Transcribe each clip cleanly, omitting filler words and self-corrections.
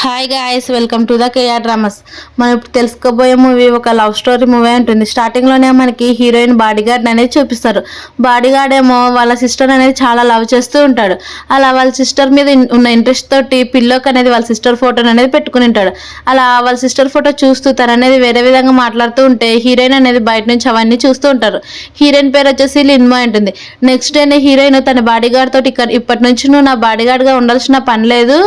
Hi guys, welcome to the KR dramas. మనం ఇప్పుడు తెలుసుకోబోయే మూవీ ఒక లవ్ స్టోరీ మూవీ ఉంటుంది. స్టార్టింగ్లోనే మనకి హీరోయిన్ బాడీగార్డ్ అనేది చూపిస్తారు. బాడీగార్డ్ ఏమో వాళ్ళ సిస్టర్ అనేది చాలా లవ్ చేస్తూ ఉంటాడు. అలా వాళ్ళ సిస్టర్ మీద ఉన్న ఇంట్రెస్ట్ తోటి పిల్లోకి అనేది వాళ్ళ సిస్టర్ ఫోటోని అనేది పెట్టుకుని ఉంటాడు. అలా వాళ్ళ సిస్టర్ ఫోటో చూస్తూ తను అనేది వేరే విధంగా మాట్లాడుతూ ఉంటే హీరోయిన్ అనేది బయట నుంచి అవన్నీ చూస్తూ ఉంటారు. హీరోయిన్ పేరు వచ్చేసి లిన్మో ఉంటుంది. నెక్స్ట్ డేనే హీరోయిన్ తన బాడీగార్డ్ తోటి ఇప్పటి నుంచి నువ్వు నా బాడీగార్డ్గా ఉండాల్సిన పని లేదు,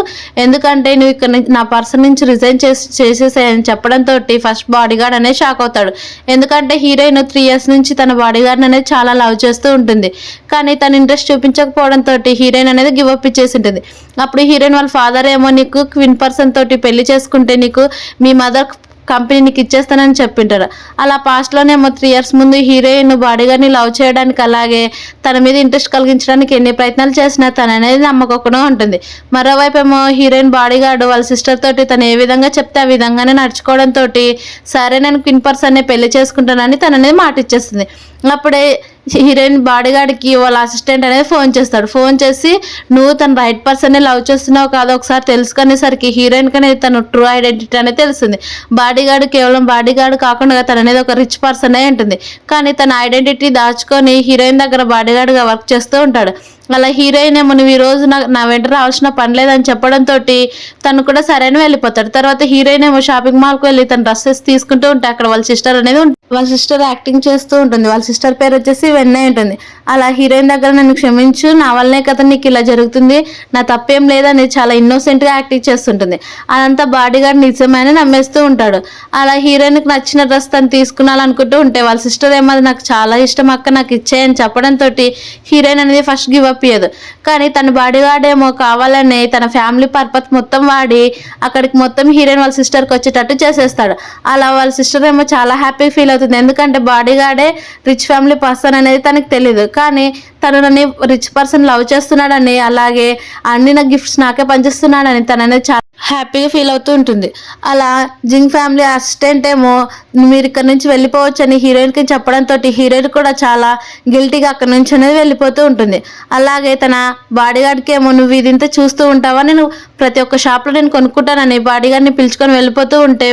ఎందుకంటే నువ్వు ఇక్కడ నా పర్సన్ నుంచి రిజైన్ చేసేసాయని చెప్పడంతో ఫస్ట్ బాడీగార్డ్ అనేది షాక్ అవుతాడు. ఎందుకంటే హీరోయిన్ 3 years నుంచి తన బాడీగార్డ్ అనేది చాలా లవ్ చేస్తూ ఉంటుంది. కానీ తన ఇంట్రెస్ట్ చూపించకపోవడంతో హీరోయిన్ అనేది గివ్ అప్ ఇచ్చేసి ఉంటుంది. అప్పుడు హీరోయిన్ వాళ్ళ ఫాదర్ ఏమో నీకు క్వీన్ పర్సన్ తోటి పెళ్లి చేసుకుంటే నీకు మీ మదర్ కంపెనీ నీకు ఇచ్చేస్తానని చెప్పింటారు. అలా పాస్ట్లోనేమో 3 years ముందు హీరోయిన్ బాడీగార్డ్ని లవ్ చేయడానికి అలాగే తన మీద ఇంట్రెస్ట్ కలిగించడానికి ఎన్ని ప్రయత్నాలు చేసినా తను అనేది నమ్మకంగా ఉంటుంది. మరోవైపు ఏమో హీరోయిన్ బాడీగార్డ్ వాళ్ళ సిస్టర్ తోటి తను ఏ విధంగా చెప్తే ఆ విధంగానే నడుచుకోవడంతో సరే నేను క్వీన్ పర్సన్ని పెళ్లి చేసుకుంటానని తను అనేది మాట ఇచ్చేస్తుంది. అప్పుడే హీరోయిన్ బాడీగార్డ్కి వాళ్ళ అసిస్టెంట్ అనేది ఫోన్ చేస్తాడు. ఫోన్ చేసి నువ్వు తన రైట్ పర్సన్ని లవ్ చేస్తున్నావు కాదో ఒకసారి తెలుసుకునేసరికి హీరోయిన్కి అనేది తన ట్రూ ఐడెంటిటీ అనేది తెలుస్తుంది. బాడీగార్డ్ కేవలం బాడీగార్డ్ కాకుండా తన అనేది ఒక రిచ్ పర్సన్ అయి ఉంటుంది. కానీ తన ఐడెంటిటీ దాచుకొని హీరోయిన్ దగ్గర బాడీగార్డ్గా వర్క్ చేస్తూ ఉంటాడు. అలా హీరోయిన్ ఏమో నువ్వు ఈరోజు నా వెంట రావాల్సిన పని లేదని చెప్పడంతో తను కూడా సరైన వెళ్ళిపోతాడు. తర్వాత హీరోయిన్ ఏమో షాపింగ్ మాల్కి వెళ్ళి తన డ్రెస్సెస్ తీసుకుంటూ ఉంటే అక్కడ వాళ్ళ సిస్టర్ అనేది వాళ్ళ సిస్టర్ యాక్టింగ్ చేస్తూ ఉంటుంది. వాళ్ళ సిస్టర్ పేరు వచ్చేసి వెన్నె ఉంటుంది. అలా హీరోయిన్ దగ్గర నన్ను క్షమించు, నా వల్లనే కదా నీకు ఇలా జరుగుతుంది, నా తప్పేం లేదని చాలా ఇన్నోసెంట్గా యాక్టింగ్ చేస్తుంటుంది. అదంతా బాడీగార్డ్ నిజమని నమ్మేస్తూ ఉంటాడు. అలా హీరోయిన్కి నచ్చిన డ్రెస్ తను తీసుకున్నాలనుకుంటూ ఉంటే వాళ్ళ సిస్టర్ ఏమో నాకు చాలా ఇష్టం అక్క, నాకు ఇచ్చేయని చెప్పడంతో హీరోయిన్ అనేది ఫస్ట్ గివ్ అప్ ఇయ్యదు. కానీ తన బాడీగార్డ్ ఏమో కావాలని తన ఫ్యామిలీ పర్పస్ మొత్తం వాడి అక్కడికి మొత్తం హీరోయిన్ వాళ్ళ సిస్టర్కి వచ్చేటట్టు చేసేస్తాడు. అలా వాళ్ళ సిస్టర్ ఏమో చాలా హ్యాపీ ఫీల్ అవుతుంది. ఎందుకంటే బాడీగార్డే రిచ్ ఫ్యామిలీ పర్సన్ అనేది తనకు తెలియదు. కానీ తను నన్ను రిచ్ పర్సన్ లవ్ చేస్తున్నాడని అలాగే అన్ని నా గిఫ్ట్స్ నాకే పనిచేస్తున్నాడని తను అనేది చాలా హ్యాపీగా ఫీల్ అవుతూ ఉంటుంది. అలా జింగ్ ఫ్యామిలీ అసిస్టెంట్ ఏమో మీరు ఇక్కడ నుంచి వెళ్ళిపోవచ్చు అని హీరోయిన్కి చెప్పడంతో హీరోయిన్ కూడా చాలా గిల్టీగా అక్కడ నుంచి అనేది వెళ్ళిపోతూ ఉంటుంది. అలాగే తన బాడీగార్డ్కి ఏమో నువ్వు ఇదింతా చూస్తూ ఉంటావా, నేను ప్రతి ఒక్క షాప్లో నేను కొనుక్కుంటానని బాడీగార్డ్ని పిలుచుకొని వెళ్ళిపోతూ ఉంటే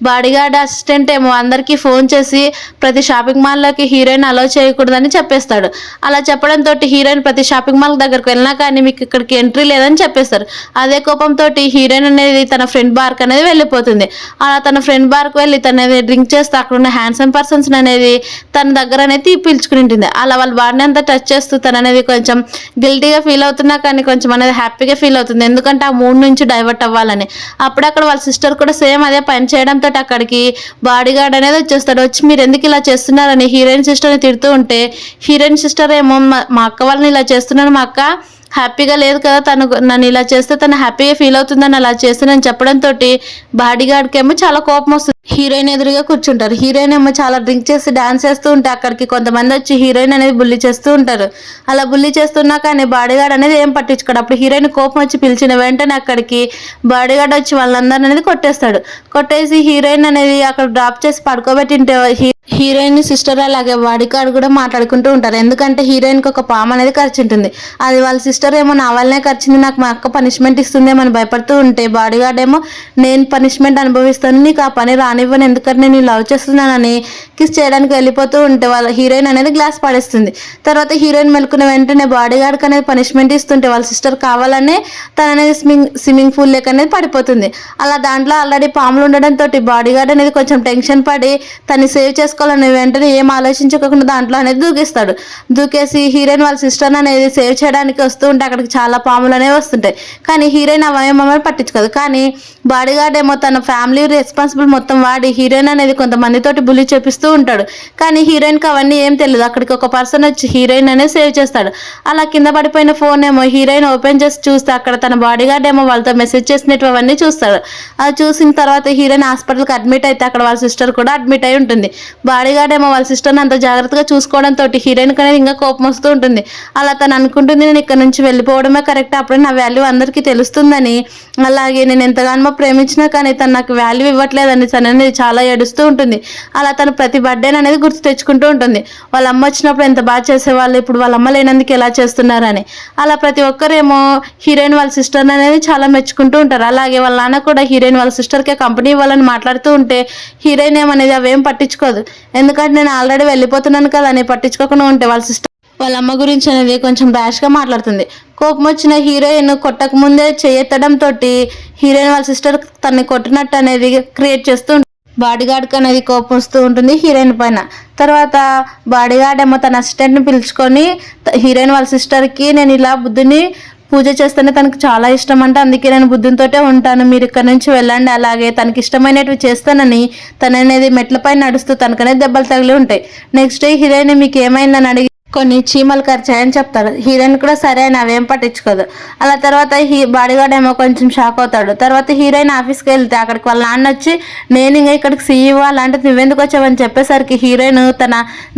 బాడీగార్డ్ అసిస్టెంట్ ఏమో అందరికీ ఫోన్ చేసి ప్రతి షాపింగ్ మాల్లోకి హీరోయిన్ అలౌ చేయకూడదని చెప్పేస్తాడు. అలా చెప్పడంతో హీరోయిన్ ప్రతి షాపింగ్ మాల్ దగ్గరకు వెళ్ళినా కానీ మీకు ఇక్కడికి ఎంట్రీ లేదని చెప్పేస్తారు. అదే కోపంతో హీరోయిన్ అనేది తన ఫ్రెండ్ బార్క్ అనేది వెళ్ళిపోతుంది. అలా తన ఫ్రెండ్ బార్క్ వెళ్ళి తనది డ్రింక్ చేస్తూ అక్కడ ఉన్న హ్యాండ్సమ్ పర్సన్స్ అనేది తన దగ్గర అనేది పిలుచుకుని ఉంటుంది. అలా వాళ్ళ బాడీని అంతా టచ్ చేస్తూ తన అనేది కొంచెం గిల్టీగా ఫీల్ అవుతున్నా కానీ కొంచెం అనేది హ్యాపీగా ఫీల్ అవుతుంది. ఎందుకంటే ఆ మూడ్ నుంచి డైవర్ట్ అవ్వాలని. అప్పుడక్కడ వాళ్ళ సిస్టర్ కూడా సేమ్ అదే పని చేయడంతో అక్కడికి బాడీగార్డ్ అనేది వచ్చేస్తాడు. వచ్చి మీరు ఎందుకు ఇలా చేస్తున్నారని హీరోయిన్ సిస్టర్ని తిడుతూ ఉంటే హీరోయిన్ సిస్టర్ ఏమో మా అక్క వాళ్ళని ఇలా చేస్తున్నాను, మా అక్క హ్యాపీగా లేదు కదా, తను నన్ను ఇలా చేస్తే తను హ్యాపీగా ఫీల్ అవుతుందని అలా చేస్తానని చెప్పడంతో బాడీగార్డ్కి ఏమో చాలా కోపం వస్తుంది. హీరోయిన్ ఎదురుగా కూర్చుంటారు. హీరోయిన్ ఏమో చాలా డ్రింక్ చేసి డాన్స్ చేస్తూ ఉంటే అక్కడికి కొంతమంది వచ్చి హీరోయిన్ అనేది బుల్లి చేస్తూ ఉంటారు. అలా బుల్లి చేస్తున్నా కానీ బాడీగార్డ్ అనేది ఏం పట్టించుకోడు. అప్పుడు హీరోయిన్ కోపం వచ్చి పిలిచిన వెంటనే అక్కడికి బాడీగార్డ్ వచ్చి వాళ్ళందరినీ అనేది కొట్టేస్తాడు. కొట్టేసి హీరోయిన్ అనేది అక్కడ డ్రాప్ చేసి పడుకోబెట్టింటే హీరోయిన్ సిస్టర్ అలాగే బాడీగార్డ్ కూడా మాట్లాడుకుంటూ ఉంటారు. ఎందుకంటే హీరోయిన్కి ఒక పాము అనేది ఖర్చుంటుంది. అది వాళ్ళ సిస్టర్ ఏమో నా వల్లనే ఖర్చింది, నాకు మా అక్క పనిష్మెంట్ ఇస్తుందేమని భయపడుతూ ఉంటే బాడీగార్డ్ ఏమో నేను పనిష్మెంట్ అనుభవిస్తాను, నీకు ఆ పని రానివ్వను, ఎందుకంటే నేను లవ్ చేస్తున్నానని కిస్ చేయడానికి వెళ్ళిపోతూ ఉంటే వాళ్ళ హీరోయిన్ అనేది గ్లాస్ పడేస్తుంది. తర్వాత హీరోయిన్ మెలుకున్న వెంటనే బాడీగార్డ్కి అనేది పనిష్మెంట్ ఇస్తుంటే వాళ్ళ సిస్టర్ కావాలనే తన అనేది స్విమ్మింగ్ పూల్ లేక అనేది పడిపోతుంది. అలా దాంట్లో ఆల్రెడీ పాములు ఉండడంతో బాడీగార్డ్ అనేది కొంచెం టెన్షన్ పడి తను సేవ్ చేసుకోవాలని వెంటనే ఏం ఆలోచించకుండా దాంట్లో అనేది దూకిస్తాడు. దూకేసి హీరోయిన్ వాళ్ళ సిస్టర్ అనేది సేవ్ చేయడానికి వస్తూ ఉంటే అక్కడికి చాలా పాములు అనేవి వస్తుంటాయి. కానీ హీరోయిన్ అవయమని పట్టించుకోదు. కానీ బాడీగార్డ్ ఏమో తన ఫ్యామిలీ రెస్పాన్సిబుల్ మొత్తం వాడి హీరోయిన్ అనేది కొంతమందితోటి బుల్లి చేపిస్తూ ఉంటాడు. కానీ హీరోయిన్కి అవన్నీ ఏం తెలియదు. అక్కడికి ఒక పర్సన్ వచ్చి హీరోయిన్ అనేది సేవ్ చేస్తాడు. అలా కింద పడిపోయిన ఫోన్ ఏమో హీరోయిన్ ఓపెన్ చేసి చూస్తే అక్కడ తన బాడీగార్డ్ ఏమో వాళ్ళతో మెసేజ్ చేసినట్టు అవన్నీ చూస్తాడు. అది చూసిన తర్వాత హీరోయిన్ హాస్పిటల్కి అడ్మిట్ అయితే అక్కడ వాళ్ళ సిస్టర్ కూడా అడ్మిట్ అయి ఉంటుంది. బాడీగార్డ్ ఏమో వాళ్ళ సిస్టర్ని అంత జాగ్రత్తగా చూసుకోవడంతో హీరోయిన్కి అనేది ఇంకా కోపం వస్తూ ఉంటుంది. అలా తను అనుకుంటుంది నేను ఇక్కడ నుంచి వెళ్ళిపోవడమే కరెక్ట్, అప్పుడే నా వాల్యూ అందరికీ తెలుస్తుందని, అలాగే నేను ఎంతగానో ప్రేమించినా కానీ తను నాకు వాల్యూ ఇవ్వట్లేదని తను అనేది చాలా ఏడుస్తూ ఉంటుంది. అలా తను ప్రతి బర్త్డే అనేది గుర్తు తెచ్చుకుంటూ ఉంటుంది. వాళ్ళ అమ్మ వచ్చినప్పుడు ఎంత బాగా చేసేవాళ్ళు, ఇప్పుడు వాళ్ళ అమ్మ లేనందుకు ఎలా చేస్తున్నారని. అలా ప్రతి ఒక్కరేమో హీరోయిన్ వాళ్ళ సిస్టర్ అనేది చాలా మెచ్చుకుంటూ ఉంటారు. అలాగే వాళ్ళ నాన్న కూడా హీరోయిన్ వాళ్ళ సిస్టర్కి కంపెనీ ఇవ్వాలని మాట్లాడుతూ ఉంటే హీరోయిన్ ఏమనేది అవేం పట్టించుకోదు. ఎందుకంటే నేను ఆల్రెడీ వెళ్ళిపోతున్నాను కదా అని పట్టించుకోకుండా ఉంటే వాళ్ళ సిస్టర్ వాళ్ళ అమ్మ గురించి అనేది కొంచెం ర్యాష్గా మాట్లాడుతుంది. కోపం వచ్చిన హీరోయిన్ కొట్టక ముందే చేయెత్తడంతో హీరోయిన్ వాళ్ళ సిస్టర్ తనని కొట్టినట్టు అనేది క్రియేట్ చేస్తూ బాడీగార్డ్కి అనేది కోపం వస్తూ ఉంటుంది హీరోయిన్ పైన. తర్వాత బాడీగార్డ్ ఏమో తన అసిస్టెంట్ని పిలుచుకొని హీరోయిన్ వాళ్ళ సిస్టర్కి నేను ఇలా బుద్ధుని పూజ చేస్తేనే తనకు చాలా ఇష్టం అంటే, అందుకే నేను బుద్ధునితోటే ఉంటాను, మీరు ఇక్కడ నుంచి వెళ్ళండి, అలాగే తనకి ఇష్టమైనవి చేస్తానని తననేది మెట్లపై నడుస్తూ తనకనేది దెబ్బలు తగిలి ఉంటాయి. నెక్స్ట్ డే హీరోయిన్ మీకు ఏమైందని అడిగి కొన్ని చీమలు ఖర్చాయని చెప్తారు. హీరోయిన్ కూడా సరే అని అవేం పట్టించుకోదు. అలా తర్వాత బాడీగార్డ్ ఏమో కొంచెం షాక్ అవుతాడు. తర్వాత హీరోయిన్ ఆఫీస్కి వెళ్తే అక్కడికి వాళ్ళ నాన్న వచ్చి నేను ఇంకా ఇక్కడికి సీఈఓ అలాంటిది నువ్వెందుకు వచ్చావని చెప్పేసరికి హీరోయిన్ తన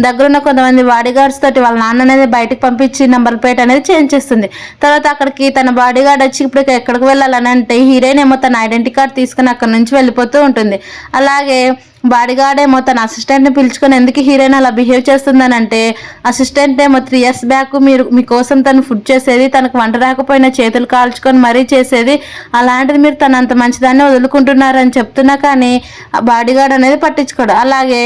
దగ్గర ఉన్న కొంతమంది బాడీగార్డ్స్ తోటి వాళ్ళ నాన్న అనేది బయటకు పంపించి నెంబర్ ప్లేట్ అనేది చేంజ్ చేస్తుంది. తర్వాత అక్కడికి తన బాడీగార్డ్ వచ్చి ఇప్పుడు ఎక్కడికి వెళ్ళాలని అంటే హీరోయిన్ ఏమో తన ఐడెంటిటీ కార్డ్ తీసుకుని అక్కడ నుంచి వెళ్ళిపోతూ ఉంటుంది. అలాగే బాడీగార్డ్ ఏమో తన అసిస్టెంట్ని పిలుచుకొని ఎందుకు హీరోయిన్ అలా బిహేవ్ చేస్తుందని అంటే, అసిస్టెంట్ ఏమో 3 years బ్యాక్ మీకోసం తను ఫుడ్ చేసేది, తనకు వంట రాకపోయినా చేతులు కాల్చుకొని మరీ చేసేది, అలాంటిది మీరు తను అంత మంచిదాన్ని వదులుకుంటున్నారని చెప్తున్నా కానీ బాడీగార్డ్ అనేది పట్టించుకోడు. అలాగే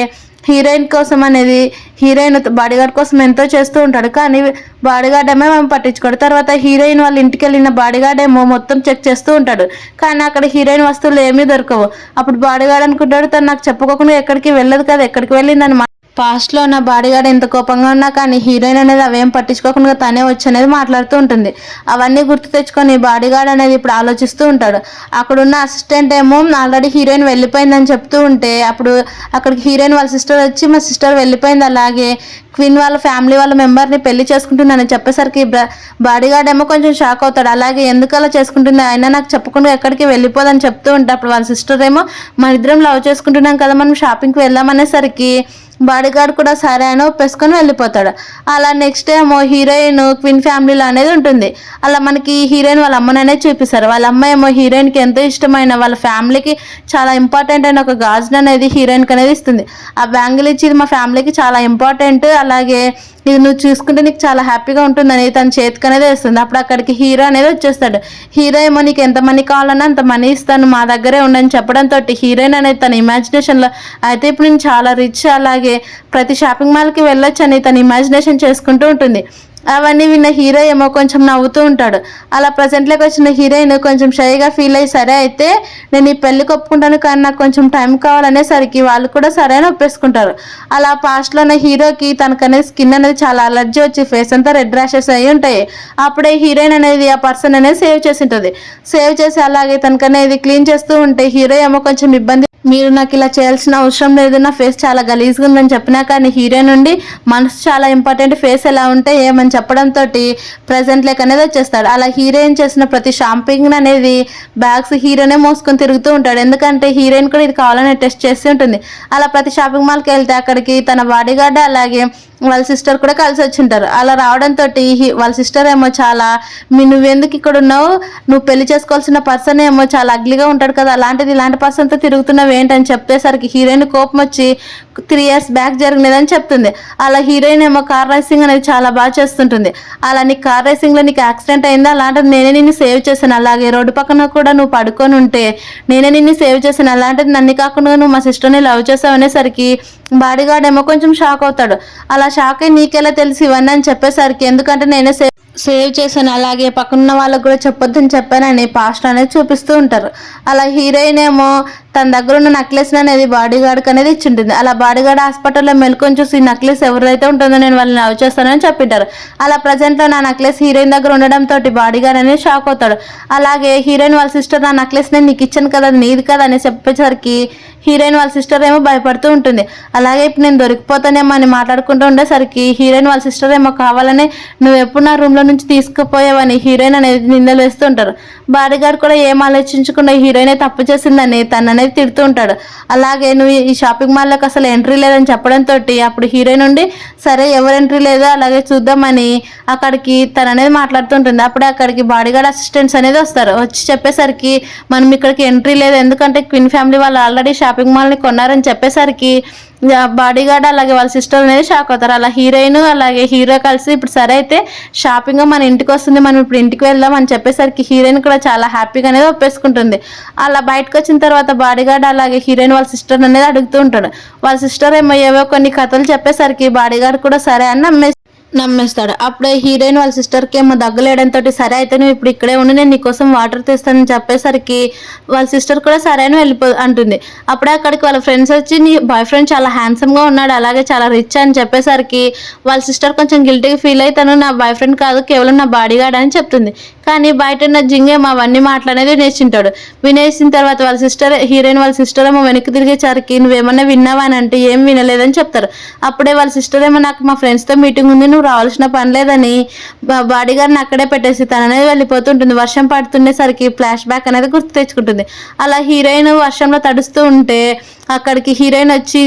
హీరోయిన్ కోసం అనేది హీరోయిన్ బాడీగార్డ్ కోసం ఎంతో చేస్తూ ఉంటాడు, కానీ బాడీగార్డ్ ఏమో మేము పట్టించుకోడు. తర్వాత హీరోయిన్ వాళ్ళ ఇంటికి వెళ్ళిన బాడీగార్డ్ ఏమో మొత్తం చెక్ చేస్తూ ఉంటాడు, కానీ అక్కడ హీరోయిన్ వస్తువులు ఏమీ దొరకవు. అప్పుడు బాడీగార్డ్ అనుకుంటాడు తను నాకు చెప్పుకోకుండా ఎక్కడికి వెళ్ళదు కదా, ఎక్కడికి వెళ్ళిందని. పాస్ట్లో నా బాడీగార్డ్ ఎంత కోపంగా ఉన్నా కానీ హీరోయిన్ అనేది అవేం పట్టించుకోకుండా తనే వచ్చి అనేది మాట్లాడుతూ ఉంటుంది. అవన్నీ గుర్తు తెచ్చుకొని బాడీగార్డ్ అనేది ఇప్పుడు ఆలోచిస్తూ ఉంటాడు. అక్కడున్న అసిస్టెంట్ ఏమో ఆల్రెడీ హీరోయిన్ వెళ్ళిపోయిందని చెప్తూ ఉంటే అప్పుడు అక్కడికి హీరోయిన్ వాళ్ళ సిస్టర్ వచ్చి మా సిస్టర్ వెళ్ళిపోయింది, అలాగే క్వీన్ వాళ్ళ ఫ్యామిలీ వాళ్ళ మెంబర్ని పెళ్లి చేసుకుంటున్నానని చెప్పేసరికి బాడీగార్డ్ ఏమో కొంచెం షాక్ అవుతాడు. అలాగే ఎందుకు అలా చేసుకుంటుంది, అయినా నాకు చెప్పకుండా ఎక్కడికి వెళ్ళిపోదని చెప్తూ ఉంటే అప్పుడు వాళ్ళ సిస్టర్ ఏమో మన ఇద్దరం లవ్ చేసుకుంటున్నాం కదా, మనం షాపింగ్కి వెళ్దామనేసరికి బాడీగార్డ్ కూడా సరే అని ఒప్పేసుకొని వెళ్ళిపోతాడు. అలా నెక్స్ట్ ఏమో హీరోయిన్ క్వీన్ ఫ్యామిలీలో అనేది ఉంటుంది. అలా మనకి హీరోయిన్ వాళ్ళ అమ్మని అనేది చూపిస్తారు. వాళ్ళ అమ్మ ఏమో హీరోయిన్కి ఎంతో ఇష్టమైన వాళ్ళ ఫ్యామిలీకి చాలా ఇంపార్టెంట్ అయిన ఒక గాజును అనేది హీరోయిన్కి అనేది ఇస్తుంది. ఆ బ్యాంగిల్ ఇచ్చి మా ఫ్యామిలీకి చాలా ఇంపార్టెంట్, అలాగే ఇది నువ్వు చూసుకుంటే నీకు చాలా హ్యాపీగా ఉంటుందని తన చేతికి అనేది వేస్తుంది. అప్పుడు అక్కడికి హీరో అనేది వచ్చేస్తాడు. హీరో ఏమో నీకు ఎంత మనీ కావాలన్నా అంత మనీ ఇస్తాను, మా దగ్గరే ఉండని చెప్పడంతో హీరోయిన్ అనేది తన ఇమాజినేషన్లో అయితే ఇప్పుడు నేను చాలా రిచ్, అలాగే ప్రతి షాపింగ్ మాల్కి వెళ్ళొచ్చు అని తన ఇమాజినేషన్ చేసుకుంటూ ఉంటుంది. అవన్నీ విన్న హీరో ఏమో కొంచెం నవ్వుతూ ఉంటాడు. అలా ప్రజెంట్లోకి వచ్చిన హీరోయిన్ కొంచెం షైగా ఫీల్ అయ్యి సరే అయితే నేను ఈ పెళ్ళికి ఒప్పుకుంటాను కానీ నాకు కొంచెం టైం కావాలనేసరికి వాళ్ళు కూడా సరే అని ఒప్పేసుకుంటారు. అలా పాస్ట్లో ఉన్న హీరోకి తనకనేది స్కిన్ అనేది చాలా అలర్జీ వచ్చి ఫేస్ అంతా రెడ్ ర్యాషెస్ అయ్యి ఉంటాయి. అప్పుడే హీరోయిన్ అనేది ఆ పర్సన్ అనేది సేవ్ చేసి ఉంటుంది. సేవ్ చేసి అలాగే తనకనేది క్లీన్ చేస్తూ ఉంటే హీరో ఏమో కొంచెం ఇబ్బంది, మీరు నాకు ఇలా చేయాల్సిన అవసరం లేదు, నా ఫేస్ చాలా గలీజ్గా ఉందని చెప్పినా కానీ హీరోయిన్ నుండి మనసు చాలా ఇంపార్టెంట్, ఫేస్ ఎలా ఉంటే ఏమని చెప్పడంతో ప్రజెంట్ లెక్క అనేది వచ్చేస్తాడు. అలా హీరోయిన్ చేసిన ప్రతి షాపింగ్ అనేది బ్యాగ్స్ హీరోనే మోసుకొని తిరుగుతూ ఉంటాడు, ఎందుకంటే హీరోయిన్ కూడా ఇది కావాలని టెస్ట్ చేస్తూ ఉంటుంది. అలా ప్రతి షాపింగ్ మాల్కి వెళ్తే అక్కడికి తన బాడీగార్డ్ అలాగే వాళ్ళ సిస్టర్ కూడా కలిసి వచ్చింటారు. అలా రావడంతో వాళ్ళ సిస్టర్ ఏమో చాలా నువ్వెందుకు ఇక్కడ ఉన్నావు, నువ్వు పెళ్లి చేసుకోవాల్సిన పర్సన్ ఏమో చాలా అగ్లీగా ఉంటాడు కదా, అలాంటిది ఇలాంటి పర్సన్తో తిరుగుతున్నావు ఏంటని చెప్పేసరికి హీరోయిన్ కోపం వచ్చి 3 years బ్యాక్ జరిగినదని చెప్తుంది. అలా హీరోయిన్ ఏమో కార్ రేసింగ్ అనేది చాలా బాగా చేస్తుంటుంది. అలా నీ కార్ రేసింగ్లో నీకు యాక్సిడెంట్ అయిందా, అలాంటిది నేనే నిన్ను సేవ్ చేశాను, అలాగే రోడ్డు పక్కన కూడా నువ్వు పడుకొని ఉంటే నేనే నిన్ను సేవ్ చేశాను, అలాంటిది నన్ను కాకుండా నువ్వు మా సిస్టర్ని లవ్ చేసావు అనేసరికి బాడీగార్డ్ ఏమో కొంచెం షాక్ అవుతాడు. అలా షాక్ అయ్యి నీకెలా తెలిసి ఇవన్నీ అని చెప్పేసరికి ఎందుకంటే నేనే సేవ్ చేశాను, అలాగే పక్కన వాళ్ళకు కూడా చెప్పొద్దని చెప్పానని పాస్ట్ అనేది చూపిస్తూ ఉంటారు. అలా హీరోయిన్ ఏమో తన దగ్గర ఉన్న నెక్లెస్ అనేది బాడీగార్డ్కి అనేది ఇచ్చింటుంది. అలా బాడీగార్డ్ హాస్పిటల్లో మెలుకొని చూసి ఈ నెక్లెస్ ఎవరైతే ఉంటుందో నేను వాళ్ళని లవ్ చేస్తానని చెప్పింటారు. అలా ప్రజెంట్లో నా నెక్లెస్ హీరోయిన్ దగ్గర ఉండడంతో బాడీగార్డ్ అనేది షాక్ అవుతాడు. అలాగే హీరోయిన్ వాళ్ళ సిస్టర్ నా నెక్లెస్ నేను నీకు ఇచ్చాను కదా, నీది కదా అని చెప్పేసరికి హీరోయిన్ వాళ్ళ సిస్టర్ ఏమో భయపడుతూ ఉంటుంది. అలాగే ఇప్పుడు నేను దొరికిపోతానేమో అని మాట్లాడుకుంటూ ఉండేసరికి హీరోయిన్ వాళ్ళ సిస్టర్ ఏమో కావాలని నువ్వు ఎప్పుడు నా రూమ్లో నుంచి తీసుకుపోయావని హీరోయిన్ అనేది నిందలు వేస్తూ ఉంటారు. బాడీగార్డ్ కూడా ఏం ఆలోచించకుండా హీరోయిన్ తప్పు చేసిందని తను అనేది తిడుతూ ఉంటాడు. అలాగే నువ్వు ఈ షాపింగ్ మాల్లోకి అసలు ఎంట్రీ లేదని చెప్పడంతో అప్పుడు హీరోయిన్ నుండి సరే ఎవరు ఎంట్రీ లేదో అలాగే చూద్దామని అక్కడికి తను అనేది మాట్లాడుతుంటుంది. అప్పుడే అక్కడికి బాడీగార్డ్ అసిస్టెంట్స్ అనేది వస్తారు. వచ్చి చెప్పేసరికి మనం ఇక్కడికి ఎంట్రీ లేదు, ఎందుకంటే క్వీన్ ఫ్యామిలీ వాళ్ళు ఆల్రెడీ షాపింగ్ మాల్ని కొన్నారని చెప్పేసరికి బాడీగార్డ్ అలాగే వాళ్ళ సిస్టర్ అనేది షాక్ అవుతారు. అలా హీరోయిన్ అలాగే హీరో కలిసి ఇప్పుడు సరే అయితే షాపింగ్ మన ఇంటికి వస్తుంది, మనం ఇప్పుడు ఇంటికి వెళ్దాం అని చెప్పేసరికి హీరోయిన్ కూడా చాలా హ్యాపీగా అనేది ఒప్పేసుకుంటుంది. అలా బయటకు వచ్చిన తర్వాత బాడీగార్డ్ అలాగే హీరోయిన్ వాళ్ళ సిస్టర్ అనేది అడుగుతూ ఉంటాడు. వాళ్ళ సిస్టర్ ఏమో ఏవో కొన్ని కథలు చెప్పేసరికి బాడీగార్డ్ కూడా సరే అని నమ్మేస్తాడు. అప్పుడే హీరోయిన్ వాళ్ళ సిస్టర్కి ఏమో దగ్గలేయడంతో సరే అయితే నువ్వు ఇప్పుడు ఇక్కడే ఉండి నేను నీకోసం వాటర్ తెస్తానని చెప్పేసరికి వాళ్ళ సిస్టర్ కూడా సరే అని అంటుంది. అప్పుడే అక్కడికి వాళ్ళ ఫ్రెండ్స్ వచ్చి నీ బాయ్ ఫ్రెండ్ చాలా హ్యాండ్సమ్గా ఉన్నాడు అలాగే చాలా రిచ్ అని చెప్పేసరికి వాళ్ళ సిస్టర్ కొంచెం గిల్టీగా ఫీల్ అవుతాను, నా బాయ్ ఫ్రెండ్ కాదు కేవలం నా బాడీగార్డ్ అని చెప్తుంది. కానీ బయట ఉన్న జింగేమో అవన్నీ మాట్లాడేది వినేసింటాడు. వినేసిన తర్వాత వాళ్ళ సిస్టర్ హీరోయిన్ వాళ్ళ సిస్టర్ ఏమో వెనక్కి తిరిగేసరికి నువ్వేమన్నా విన్నావా అని అంటే ఏం వినలేదని చెప్తారు. అప్పుడే వాళ్ళ సిస్టర్ ఏమో నాకు మా ఫ్రెండ్స్తో మీటింగ్ ఉంది, నువ్వు రావాల్సిన పని లేదని బాడీగార్డ్ని అక్కడే పెట్టేసి తను అనేది వెళ్ళిపోతుంటుంది. వర్షం పడుతుండేసరికి ఫ్లాష్ బ్యాక్ అనేది గుర్తు తెచ్చుకుంటుంది. అలా హీరోయిన్ వర్షంలో తడుస్తూ ఉంటే అక్కడికి హీరోయిన్ వచ్చి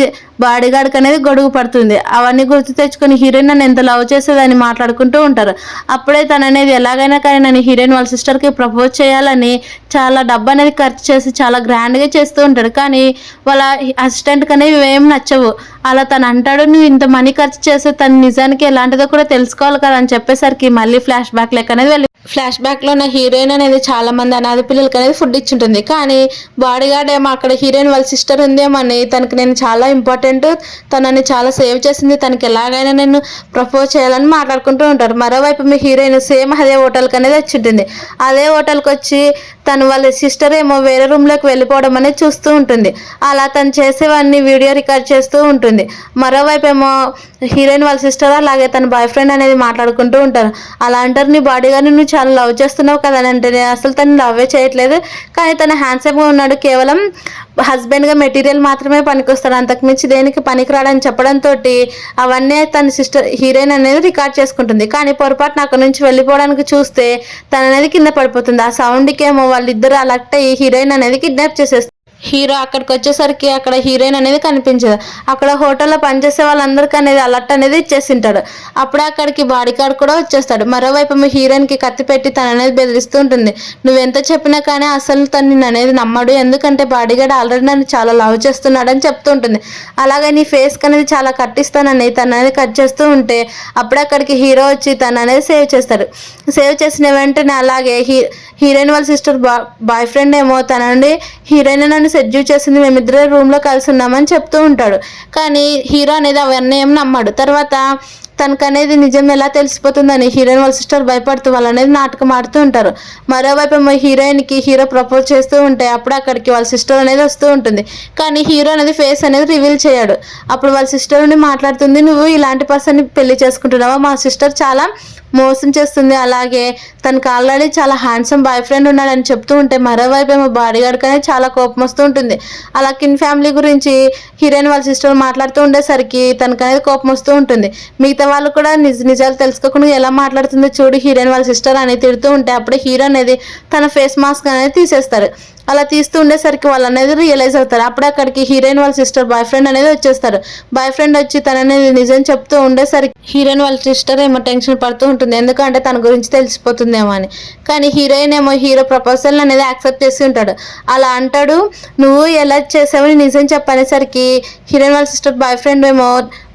బాడీగార్డ్కి అనేది గొడుగు పడుతుంది. అవన్నీ గుర్తు తెచ్చుకొని హీరోయిన్ నన్ను ఎంత లవ్ చేసేదని మాట్లాడుకుంటూ ఉంటారు. అప్పుడే తను అనేది ఎలాగైనా కానీ నన్ను హీరోయిన్ వాళ్ళ సిస్టర్కి ప్రపోజ్ చేయాలని చాలా డబ్బు అనేది ఖర్చు చేసి చాలా గ్రాండ్గా చేస్తూ ఉంటాడు. కానీ వాళ్ళ అసిస్టెంట్కి అనేవి ఏం నచ్చవు. అలా తను అంటాడు నువ్వు ఇంత మనీ ఖర్చు చేస్తే తను నిజానికి ఎలాంటిదో కూడా తెలుసుకోవాలి కదా అని చెప్పేసరికి మళ్ళీ ఫ్లాష్ బ్యాక్ లెక్క అనేది వెళ్ళి ఫ్లాష్ బ్యాక్లో ఉన్న హీరోయిన్ అనేది చాలా మంది అనాథ పిల్లలకి అనేది ఫుడ్ ఇచ్చింటుంది. కానీ బాడీగార్డ్ ఏమో అక్కడ హీరోయిన్ వాళ్ళ సిస్టర్ ఉందేమని తనకి నేను చాలా ఇంపార్టెంట్, తనని చాలా సేవ్ చేసింది, తనకి ఎలాగైనా నేను ప్రపోజ్ చేయాలని మాట్లాడుకుంటూ ఉంటారు. మరోవైపు మీ హీరోయిన్ సేమ్ అదే హోటల్కి అనేది వచ్చి ఉంటుంది. అదే హోటల్కి వచ్చి తను వాళ్ళ సిస్టర్ ఏమో వేరే రూమ్లోకి వెళ్ళిపోవడం అనేది చూస్తూ ఉంటుంది. అలా తను చేసేవన్నీ వీడియో రికార్డ్ చేస్తూ ఉంటుంది. మరోవైపు ఏమో హీరోయిన్ వాళ్ళ సిస్టర్ అలాగే తన బాయ్ ఫ్రెండ్ అనేది మాట్లాడుకుంటూ ఉంటారు. అలా అంటారు నీ బాడీగార్డ్ని నువ్వు చాలా లవ్ చేస్తున్నావు కదా అని అంటే నేను అసలు తను లవ్వే చేయట్లేదు, కానీ తను హ్యాండ్సమ్గా ఉన్నాడు, కేవలం హస్బెండ్గా మెటీరియల్ మాత్రమే పనికొస్తాడు, అంతకుమించి దేనికి పనికిరాడని చెప్పడంతో అవన్నీ తన సిస్టర్ హీరోయిన్ అనేది రికార్డ్ చేసుకుంటుంది. కానీ పొరపాటున అక్కడ నుంచి వెళ్ళిపోవడానికి చూస్తే తన అనేది కింద పడిపోతుంది. ఆ సౌండ్కి ఏమో వాళ్ళిద్దరు అలర్ట్ అయ్యి హీరోయిన్ అనేది కిడ్నాప్ చేసేస్తారు. హీరో అక్కడికి వచ్చేసరికి అక్కడ హీరోయిన్ అనేది కనిపించదు. అక్కడ హోటల్లో పనిచేసే వాళ్ళందరికీ అనేది అలర్ట్ అనేది ఇచ్చేసింటాడు. అప్పుడే అక్కడికి బాడీగార్డ్ కూడా వచ్చేస్తాడు. మరోవైపు మీ హీరోయిన్కి కత్తి పెట్టి తను అనేది బెదిరిస్తూ ఉంటుంది. నువ్వెంత చెప్పినా కానీ అసలు తను నిన్ను అనేది నమ్మడు, ఎందుకంటే బాడీగార్డ్ ఆల్రెడీ నన్ను చాలా లవ్ చేస్తున్నాడని చెప్తూ ఉంటుంది. అలాగే నీ ఫేస్కి అనేది చాలా కట్టిస్తానని తను అనేది కట్ చేస్తూ ఉంటే అప్పుడే అక్కడికి హీరో వచ్చి తను అనేది సేవ్ చేస్తాడు. సేవ్ చేసిన వెంటనే అలాగే హీరోయిన్ వాళ్ళ సిస్టర్ బాయ్ ఫ్రెండ్ ఏమో తన నుండి హీరోయిన్ నన్ను సెడ్యూట్ చేసింది, మేమిద్దరే రూమ్లో కలిసి ఉన్నామని చెప్తూ ఉంటాడు. కానీ హీరో అనేది అవన్నీ ఏం నమ్మాడు. తర్వాత తనకు అనేది నిజం ఎలా తెలిసిపోతుందని హీరోయిన్ వాళ్ళ సిస్టర్ భయపడుతూ వాళ్ళు అనేది నాటకం ఆడుతూ ఉంటారు. మరోవైపు హీరోయిన్కి హీరో ప్రపోజ్ చేస్తూ ఉంటే అప్పుడు అక్కడికి వాళ్ళ సిస్టర్ అనేది వస్తూ ఉంటుంది. కానీ హీరో అనేది ఫేస్ అనేది రివీల్ చేయడు. అప్పుడు వాళ్ళ సిస్టర్ నుండి మాట్లాడుతుంది, నువ్వు ఇలాంటి పర్సన్ని పెళ్లి చేసుకుంటున్నావా, మా సిస్టర్ చాలా మోసం చేస్తుంది, అలాగే తనకు ఆల్రెడీ చాలా హ్యాండ్సమ్ బాయ్ ఫ్రెండ్ ఉన్నాడని చెప్తూ ఉంటే మరోవైపు ఏమో బాడీగార్డ్కి అనేది చాలా కోపం వస్తూ ఉంటుంది. అలా కిన్ ఫ్యామిలీ గురించి హీరోయిన్ వాళ్ళ సిస్టర్ మాట్లాడుతూ ఉండేసరికి తనకు అనేది కోపం వస్తూ ఉంటుంది. మిగతా వాళ్ళు కూడా నిజాలు తెలుసుకోకుండా ఎలా మాట్లాడుతుందో చూడు హీరోయిన్ వాళ్ళ సిస్టర్ అని తిడుతూ ఉంటే అప్పుడే హీరో అనేది తన ఫేస్ మాస్క్ అనేది తీసేస్తారు. అలా తీస్తూ ఉండేసరికి వాళ్ళు అనేది రియలైజ్ అవుతారు. అప్పుడే అక్కడికి హీరోయిన్ వాళ్ళ సిస్టర్ బాయ్ ఫ్రెండ్ అనేది వచ్చేస్తారు. బాయ్ ఫ్రెండ్ వచ్చి తననేది నిజం చెప్తూ ఉండేసరికి హీరోయిన్ వాళ్ళ సిస్టర్ ఏమో టెన్షన్ పడుతూ ఉంటుంది, ఎందుకంటే తన గురించి తెలిసిపోతుందేమో అని. కానీ హీరోయిన్ ఏమో హీరో ప్రపోజల్ అనేది యాక్సెప్ట్ చేసి ఉంటాడు. అలా అంటాడు, నువ్వు ఎలా చేసావని నిజం చెప్పనేసరికి హీరోయిన్ వాళ్ళ సిస్టర్ బాయ్ ఫ్రెండ్ ఏమో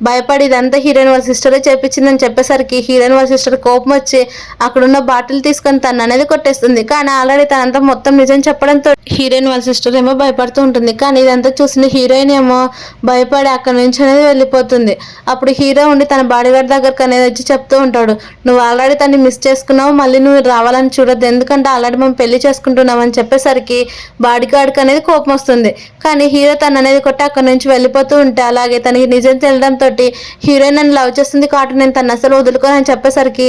భయపడి ఇదంతా హీరోయిన్ వాళ్ళ సిస్టరే చేపించిందని చెప్పేసరికి హీరోయిన్ వాళ్ళ సిస్టర్ కోపం వచ్చి అక్కడున్న బాటిల్ తీసుకొని తను అనేది కొట్టేస్తుంది. కానీ ఆల్రెడీ తనంతా మొత్తం నిజం చెప్పడంతో హీరోయిన్ వాళ్ళ సిస్టర్ ఏమో భయపడుతూ ఉంటుంది. కానీ ఇదంతా చూసిన హీరోయిన్ ఏమో భయపడి అక్కడ నుంచి అనేది వెళ్ళిపోతుంది. అప్పుడు హీరో ఉండి తన బాడీగార్డ్ దగ్గరకు అనేది వచ్చి చెప్తూ ఉంటాడు, నువ్వు ఆల్రెడీ తన్ని మిస్ చేసుకున్నావు, మళ్ళీ నువ్వు రావాలని చూడొద్దు, ఎందుకంటే ఆల్రెడీ మేము పెళ్లి చేసుకుంటున్నాం అని చెప్పేసరికి బాడీగార్డ్కి అనేది కోపం వస్తుంది. కానీ హీరో తను అనేది కొట్టి అక్కడ నుంచి వెళ్ళిపోతూ ఉంటే అలాగే తనకి నిజం తెలియడంతో హీరోయిన్ నన్ను లవ్ చేస్తుంది కాబట్టి నేను తను అసలు వదులుకోనని చెప్పేసరికి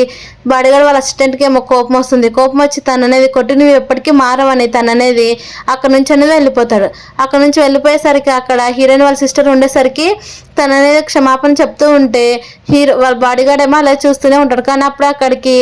బాడీగార్డ్ వాళ్ళ అసిస్టెంట్కి ఏమో కోపం వస్తుంది. కోపం వచ్చి తను అనేది కొట్టి నువ్వు ఎప్పటికీ మారవని తను అనేది అక్కడ నుంచి అనేది వెళ్ళిపోతాడు. అక్కడ నుంచి వెళ్ళిపోయేసరికి అక్కడ హీరోయిన్ వాళ్ళ సిస్టర్ ఉండేసరికి తననే క్షమాపణ చెప్తూ ఉంటే హీరో వాళ్ళ బాడీగార్డ్ ఏమో అలా చూస్తూనే ఉంటాడు. కానీ అప్పుడు అక్కడికి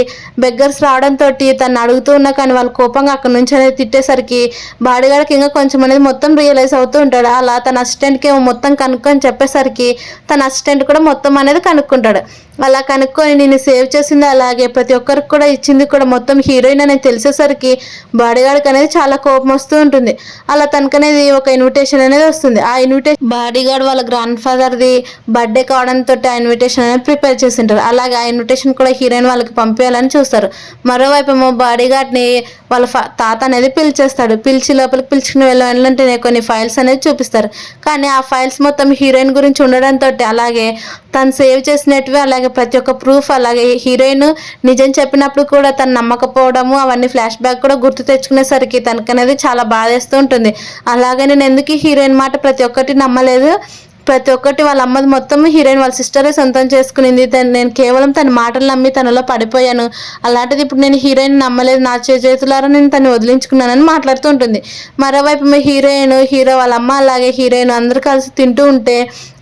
బెగ్గర్స్ రావడంతో తను అడుగుతూ ఉన్నా కానీ వాళ్ళు కోపంగా అక్కడ నుంచి అనేది తిట్టేసరికి బాడీగార్డ్కి ఇంకా కొంచెం అనేది మొత్తం రియలైజ్ అవుతూ ఉంటాడు. అలా తన అసిస్టెంట్కి ఏమో మొత్తం కనుక్కొని చెప్పేసరికి తన అసిస్టెంట్ కూడా మొత్తం అనేది కనుక్కుంటాడు. అలా కనుక్కొని నేను సేవ్ చేసింది అలాగే ప్రతి ఒక్కరికి కూడా ఇచ్చింది కూడా మొత్తం హీరోయిన్ అనేది తెలిసేసరికి బాడీగార్డ్కి అనేది చాలా కోపం వస్తూ ఉంటుంది. అలా తనకనేది ఒక ఇన్విటేషన్ అనేది వస్తుంది. ఆ ఇన్విటేషన్ బాడీగార్డ్ వాళ్ళ గ్రాండ్ ఫాదర్ది బర్త్డే కావడంతో ఆ ఇన్విటేషన్ అనేది ప్రిపేర్ చేసి ఉంటారు. అలాగే ఆ ఇన్విటేషన్ కూడా హీరోయిన్ వాళ్ళకి పంపించాలని చూస్తారు. మరోవైపు ఏమో బాడీగార్డ్ని వాళ్ళ తాత అనేది పిలిచేస్తాడు. పిలిచి లోపలికి పిలుచుకుని వెళ్ళాలంటే కొన్ని ఫైల్స్ అనేది చూపిస్తారు. కానీ ఆ ఫైల్స్ మొత్తం హీరోయిన్ గురించి ఉండడంతో అలాగే తను సేవ్ చేసినట్టువి అలాగే ప్రతి ఒక్క ప్రూఫ్ అలాగే హీరోయిన్ నిజం చెప్పినప్పుడు కూడా తను నమ్మకపోవడము అవన్నీ ఫ్లాష్ బ్యాక్ కూడా గుర్తు తెచ్చుకునేసరికి తనకనేది చాలా బాధేస్తూ ఉంటుంది. అలాగే నేను ఎందుకు హీరోయిన్ మాట ప్రతి ఒక్కటి నమ్మలేదు, ప్రతి ఒక్కటి వాళ్ళ అమ్మది మొత్తం హీరోయిన్ వాళ్ళ సిస్టరే సొంతం చేసుకునింది, నేను కేవలం తన మాటలు నమ్మి తనలో పడిపోయాను, అలాంటిది ఇప్పుడు నేను హీరోయిన్ నమ్మలేదు, నా చేతులారా నేను తను వదిలించుకున్నానని మాట్లాడుతూ ఉంటుంది. మరోవైపు హీరోయిన్ హీరో వాళ్ళ అమ్మ అలాగే హీరోయిన్ అందరూ కలిసి తింటూ ఉంటే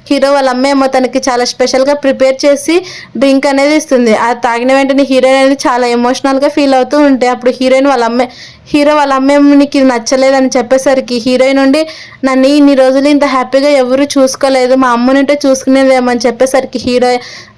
హీరో వాళ్ళ అమ్మ ఏమో తనకి చాలా స్పెషల్గా ప్రిపేర్ చేసి డ్రింక్ అనేది ఇస్తుంది. అది తాగిన వెంటనే హీరోయిన్ అనేది చాలా ఎమోషనల్గా ఫీల్ అవుతూ ఉంటే అప్పుడు హీరో వాళ్ళ అమ్మేమో నీకు ఇది నచ్చలేదని చెప్పేసరికి హీరోయిన్ నుండి నన్ను ఇన్ని రోజులు ఇంత హ్యాపీగా ఎవరు చూసుకోలేదు, మా అమ్మనుంటే చూసుకునేదేమని చెప్పేసరికి హీరో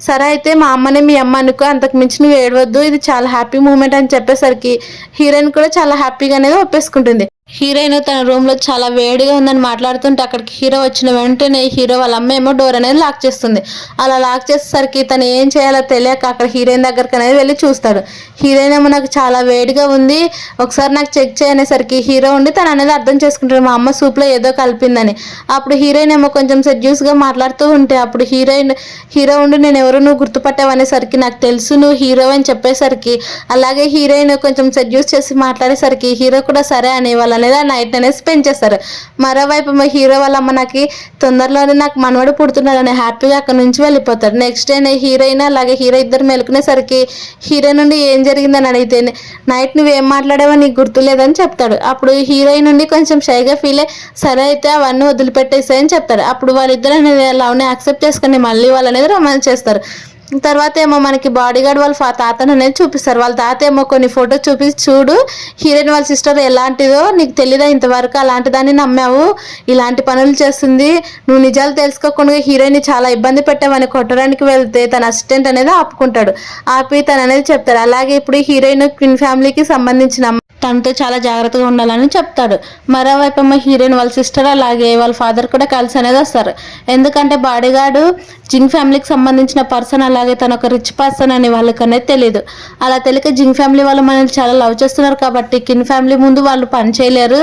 సరే అయితే మా అమ్మనే మీ అమ్మ అనుకో, అంతకు మించి నువ్వు ఏడవద్దు, ఇది చాలా హ్యాపీ మూమెంట్ అని చెప్పేసరికి హీరోయిన్ కూడా చాలా హ్యాపీగా అనేది ఒప్పేసుకుంటుంది. హీరోయిన్ తన రూమ్ లో చాలా వేడిగా ఉందని మాట్లాడుతుంటే అక్కడికి హీరో వచ్చిన వెంటనే హీరో వాళ్ళ అమ్మ ఏమో డోర్ అనేది లాక్ చేస్తుంది. అలా లాక్ చేసేసరికి తను ఏం చేయాలో తెలియక అక్కడ హీరోయిన్ దగ్గరికి అనేది వెళ్ళి చూస్తాడు. హీరోయిన్ ఏమో నాకు చాలా వేడిగా ఉంది, ఒకసారి నాకు చెక్ చేయనేసరికి హీరో ఉండి తను అనేది అర్థం చేసుకుంటాడు మా అమ్మ సూప్లో ఏదో కలిపిందని. అప్పుడు హీరోయిన్ ఏమో కొంచెం సెడ్యూస్గా మాట్లాడుతూ ఉంటే అప్పుడు హీరో ఉండి నేను ఎవరు నువ్వు గుర్తుపట్టావనేసరికి నాకు తెలుసు నువ్వు హీరో అని చెప్పేసరికి అలాగే హీరోయిన్ కొంచెం సెడ్యూస్ చేసి మాట్లాడేసరికి హీరో కూడా సరే అని వాళ్ళ అనేది ఆ నైట్ అనేది స్పెండ్ చేస్తారు. మరోవైపు మా హీరో వాళ్ళ అమ్మ నాకు తొందరలోనే నాకు మనవడు పుడుతున్నాడని హ్యాపీగా అక్కడ నుంచి వెళ్ళిపోతాడు. నెక్స్ట్ డే హీరోయిన్ అలాగే హీరో ఇద్దరు మెలుకునేసరికి హీరో నుండి ఏం జరిగిందని అడిగితే నైట్ నువ్వేం మాట్లాడావో నీకు గుర్తులేదని చెప్తాడు. అప్పుడు హీరోయిన్ నుండి కొంచెం షైగా ఫీల్ అయ్యి సరే అయితే అవన్నీ వదిలిపెట్టేసాయని చెప్తాడు. అప్పుడు వాళ్ళిద్దరు అనేది లవ్ని యాక్సెప్ట్ చేసుకుని మళ్ళీ వాళ్ళు అనేది రొమాన్స్ చేస్తారు. తర్వాత ఏమో మనకి బాడీగార్డ్ వాళ్ళ తాతను అనేది చూపిస్తారు. వాళ్ళ తాత ఏమో కొన్ని ఫోటోస్ చూపించి చూడు హీరోయిన్ వాళ్ళ సిస్టర్ ఎలాంటిదో నీకు తెలీదా, ఇంతవరకు అలాంటి దాన్ని నమ్మావు, ఇలాంటి పనులు చేస్తుంది, నువ్వు నిజాలు తెలుసుకోకుండా హీరోయిన్ చాలా ఇబ్బంది పెట్టామని కొట్టడానికి వెళ్తే తన అసిస్టెంట్ అనేది ఆపుకుంటాడు. ఆపి తను అనేది చెప్తాడు. అలాగే ఇప్పుడు హీరోయిన్ క్వీన్ ఫ్యామిలీకి సంబంధించిన తనతో చాలా జాగ్రత్తగా ఉండాలని చెప్తాడు. మరోవైపు హీరోయిన్ వాళ్ళ సిస్టర్ అలాగే వాళ్ళ ఫాదర్ కూడా కలిసి అనేది వస్తారు. ఎందుకంటే బాడీగార్డు జింగ్ ఫ్యామిలీకి సంబంధించిన పర్సన్ అలాగే తను ఒక రిచ్ పర్సన్ అని వాళ్ళకి అనేది తెలియదు. అలా తెలియక జింగ్ ఫ్యామిలీ వాళ్ళు మనల్ని చాలా లవ్ చేస్తున్నారు కాబట్టి కిన్ ఫ్యామిలీ ముందు వాళ్ళు పని చేయలేరు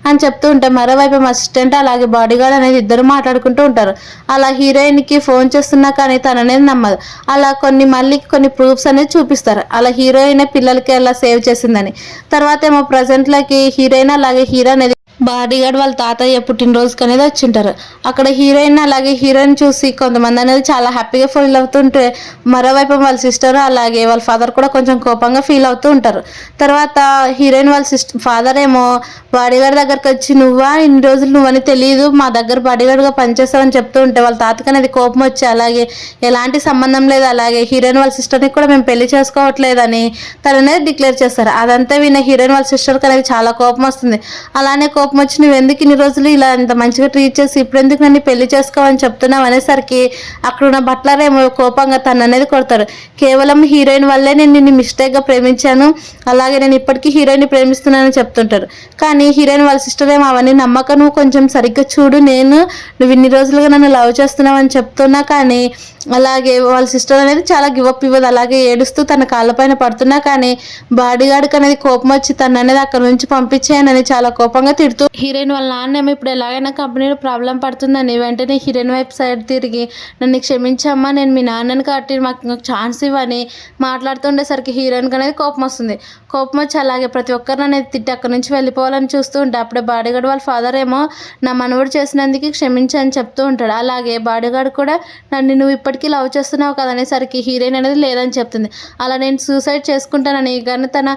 అని చెప్తూ ఉంటారు. మరోవైపు అసిస్టెంట్ అలాగే బాడీగార్డ్ అనేది ఇద్దరు మాట్లాడుకుంటూ ఉంటారు. అలా హీరోయిన్కి ఫోన్ చేస్తున్నా కానీ తను అనేది నమ్మదు. అలా మళ్ళీ కొన్ని ప్రూఫ్స్ అనేది చూపిస్తారు. అలా హీరోయిన్ పిల్లలకి అలా సేవ్ చేసిందని. తర్వాత ఏమో ప్రజెంట్లోకి హీరోయిన్ అలాగే హీరో అనేది బాడీగార్డ్ వాళ్ళ తాతయ్య పుట్టినరోజుకి అనేది వచ్చింటారు. అక్కడ హీరోయిన్ అలాగే హీరోయిన్ చూసి కొంతమంది అనేది చాలా హ్యాపీగా ఫీల్ అవుతుంటే మరోవైపు వాళ్ళ సిస్టర్ అలాగే వాళ్ళ ఫాదర్ కూడా కొంచెం కోపంగా ఫీల్ అవుతూ ఉంటారు. తర్వాత హీరోయిన్ వాళ్ళ ఫాదర్ ఏమో బాడీగార్డ్ దగ్గరకు వచ్చి నువ్వా ఇన్ని రోజులు నువ్వని తెలియదు, మా దగ్గర బాడీగార్డ్గా పనిచేస్తావని చెప్తూ ఉంటే వాళ్ళ తాతకి అనేది కోపం వచ్చి అలాగే ఎలాంటి సంబంధం లేదు, అలాగే హీరోయిన్ వాళ్ళ సిస్టర్ని కూడా మేము పెళ్లి చేసుకోవట్లేదని తను అనేది డిక్లేర్ చేస్తారు. అదంతా విన్న హీరోయిన్ వాళ్ళ సిస్టర్కి అనేది చాలా కోపం వస్తుంది. అలానే కోపం వచ్చి నువ్వు ఎందుకు ఇన్ని రోజులు ఇలా ఇంత మంచిగా ట్రీట్ చేసి ఇప్పుడు ఎందుకు నన్ను పెళ్లి చేసుకోవని చెప్తున్నావు అనేసరికి అక్కడ ఉన్న బట్లర్ ఏమో కోపంగా తను అనేది కొడతాడు. కేవలం హీరోయిన్ వల్లే నేను నిన్ను మిస్టేక్గా ప్రేమించాను, అలాగే నేను ఇప్పటికీ హీరోయిన్ని ప్రేమిస్తున్నానని చెప్తుంటాడు. కానీ హీరోయిన్ వాళ్ళ సిస్టర్ ఏమో అవన్నీ నమ్మక నువ్వు కొంచెం సరిగ్గా చూడు, నువ్వు ఇన్ని రోజులుగా నన్ను లవ్ చేస్తున్నావు అని చెప్తున్నా కానీ అలాగే వాళ్ళ సిస్టర్ అనేది చాలా గివప్ ఇవ్వదు. అలాగే ఏడుస్తూ తన కాళ్ళపైన పడుతున్నా కానీ బాడీగార్డ్కి అనేది కోపం వచ్చి తను అనేది అక్కడ నుంచి పంపించేయనని చాలా కోపంగా తిడుతూ హీరోయిన్ వాళ్ళ నాన్నేమో ఇప్పుడు ఎలాగైనా కంపెనీలో ప్రాబ్లం పడుతుందని వెంటనే హీరోయిన్ వైపు సైడ్ తిరిగి నన్ను క్షమించమ్మా, నేను మీ నాన్నని కాబట్టి మాకు ఛాన్స్ ఇవ్వని మాట్లాడుతుండేసరికి హీరోయిన్కి అనేది కోపం వస్తుంది. కోపం వచ్చి అలాగే ప్రతి ఒక్కరిని అనేది తిట్టి అక్కడి నుంచి వెళ్ళిపోవాలని చూస్తూ ఉంటే అప్పుడే బాడీగార్డ్ వాళ్ళ ఫాదర్ ఏమో నా మనవడు చేసినందుకు క్షమించని చెప్తూ ఉంటాడు. అలాగే బాడీగార్డ్ కూడా నన్ను నువ్వు ఇప్పటికీ లవ్ చేస్తున్నావు కదనేసరికి హీరోయిన్ అనేది లేదని చెప్తుంది. అలా నేను సూసైడ్ చేసుకుంటానని కానీ తన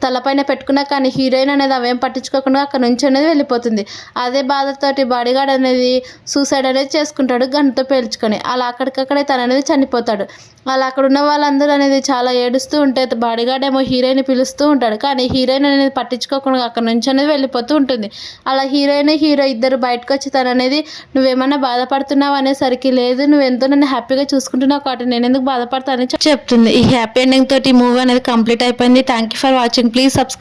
తలపైన పెట్టుకున్నా కానీ హీరోయిన్ అనేది అవేం పట్టించుకోకుండా అక్కడ నుంచి నుంచి అనేది వెళ్ళిపోతుంది. అదే బాధతోటి బాడీగార్డ్ అనేది సూసైడ్ అనేది చేసుకుంటాడు గన్తో పేల్చుకొని. అలా అక్కడికక్కడే తను అనేది చనిపోతాడు. అలా అక్కడ ఉన్న వాళ్ళందరూ అనేది చాలా ఏడుస్తూ ఉంటే బాడీగార్డ్ ఏమో హీరోయిన్ పిలుస్తూ ఉంటాడు. కానీ హీరోయిన్ అనేది పట్టించుకోకుండా అక్కడ నుంచి అనేది వెళ్ళిపోతూ ఉంటుంది. అలా హీరోయిన్ హీరో ఇద్దరు బయటకు వచ్చి తను అనేది నువ్వేమన్నా బాధపడుతున్నావు అనేసరికి లేదు నువ్వు ఎంతో నన్ను హ్యాపీగా చూసుకుంటున్నావు కాబట్టి నేను ఎందుకు బాధపడతానని చెప్తుంది. ఈ హ్యాపీ ఎండింగ్ తోటి మూవీ అనేది కంప్లీట్ అయిపోయింది. Thank you for watching. Please subscribe.